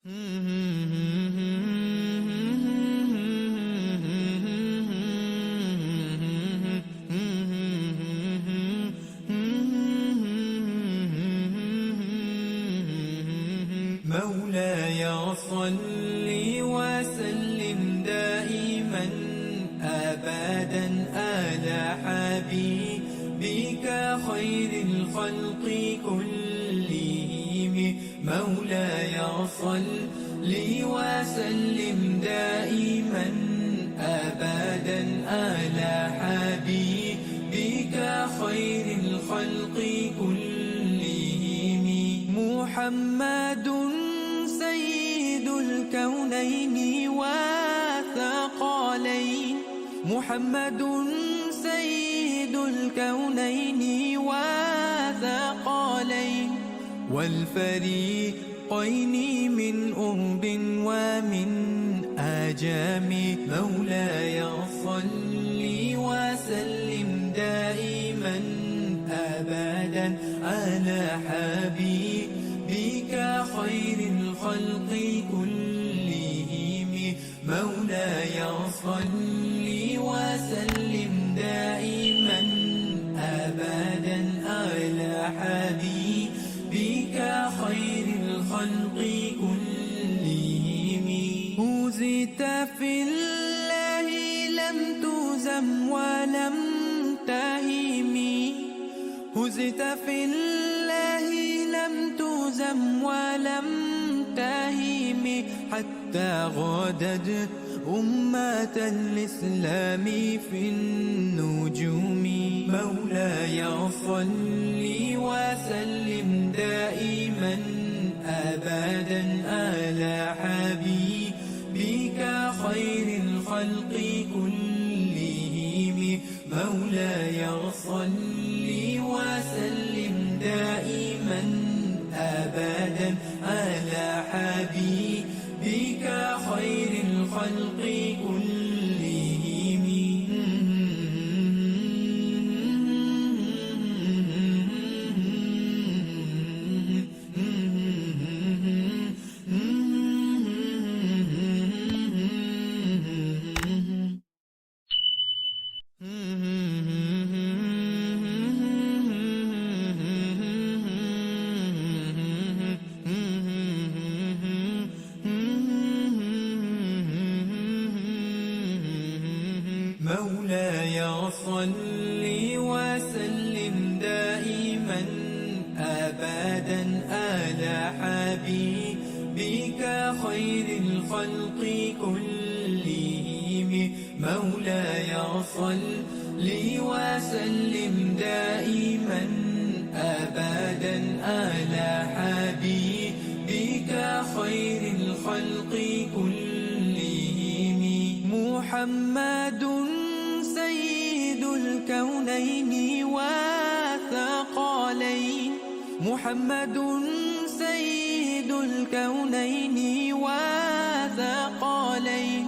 مولاي صل وسلم دائما أبدا على حبيبك خير الخلق كلهم. مولاي صل وسلم دائما أبدا على حبيبك خير الخلق كلهم. محمد سيد الكونين والثقلين. محمد سيد الكونين والثقلين والفريقين من أرب ومن آجام. مولاي صل وسلم دائما أبدا على حبيبك خير الخلق كلهم. مولاي صل وسلم دائما أبدا على حبيبك خير الخلق كلهم. هزت في الله لم تزم ولم تهم. هزت في الله لم تزم ولم تهم حتى غادت أمة الإسلام في النجوم. مولاي صل وسلم دائما أبدا على حبيبك خير الخلق كلهم. مولاي صل وسلم دائما أبدا على حبيبك خير الخلق كلهم. مولاي صل وسلم دائما أبدا على حبيبك خير الخلق كلهم. مولاي صل وسلم دائما أبدا على حبيبك خير الخلق كلهم. محمد سيد الكونين والثقلين. محمد سيد الكونين والثقلين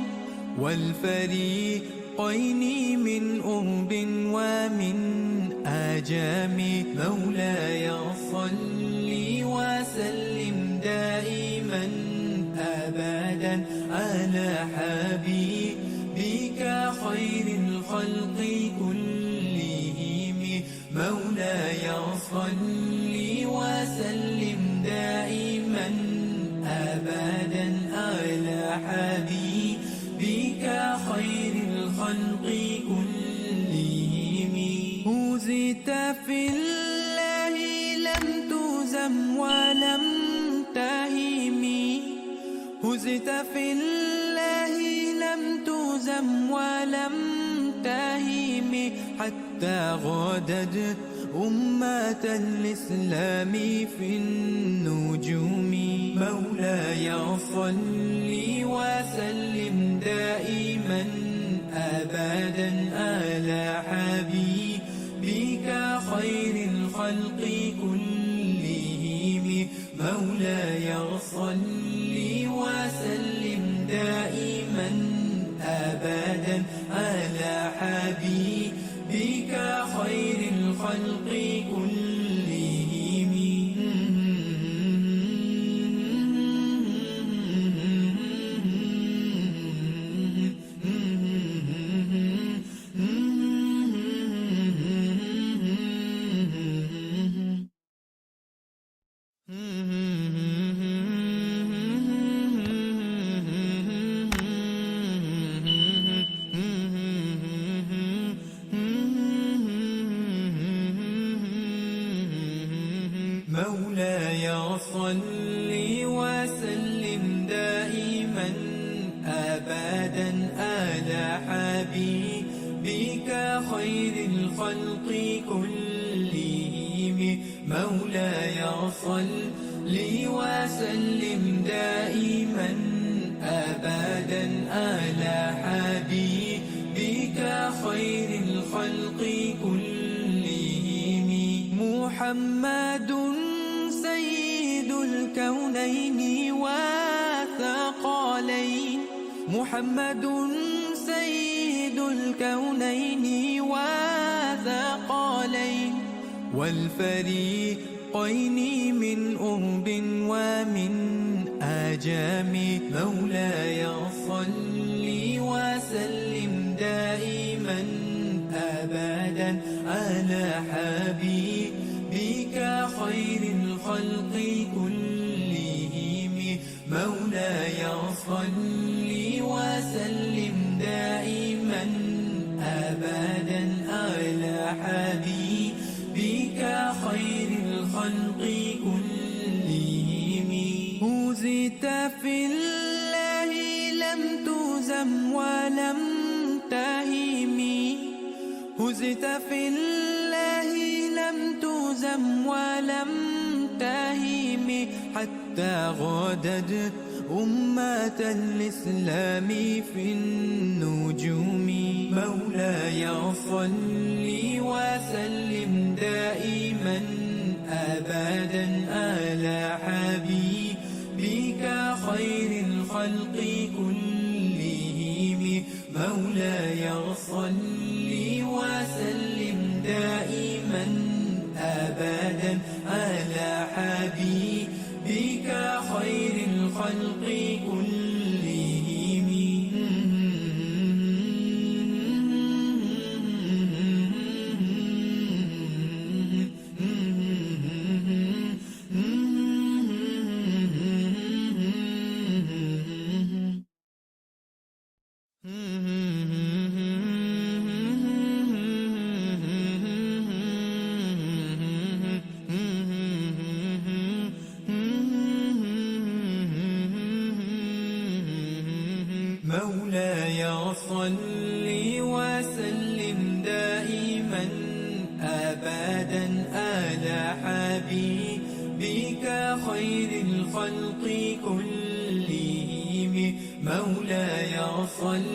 والفريقين من أرب ومن آجام. مولاي صل وسلم دائما أبدا على حبيبك خير الخلق كلهم. مولاي صل وسلم دائما أبدا على حبيبك خير الخلق كلهم. هزت في الله لم تزم ولم تهم. هزت في الله لم تزم ولم تهم حتى غادت أمة الإسلام في النجوم. مولاي صل وسلم دائما أبدا على حبيبك خير الخلق كلهم. مولاي صل وسلم دائما أبدا على حبيبك خير الخلق كلهم. صل وسلم دائما أبدا على حبيبك خير الخلق كلهم. مولاي صل وسلم دائما أبدا على حبيبك خير الخلق كلهم. محمد سيد الكونين والثقلين، محمد سيد الكونين والثقلين والفريقين من أرب ومن آجام. مولاي صل وسلم دائما أبدا على حبيبك خير الخلق كلهم. مولاي صل وسلم دائما أبدا على حبيبك خير الخلق كلهم. هزت في الله لم تزم ولم تهم، هزت في الله لم تزم ولم تهم، حتى غادت أمة الإسلام في النجوم. مولاي صل وسلم دائما أبدا على حبيبك خير الخلق كلهم. مولاي صل وسلم دائما أبدا على حبيبك خير الخلق كلهم. مولاي صل وسلم دائما أبدا على حبيبك خير الخلق كلهم. مولاي صل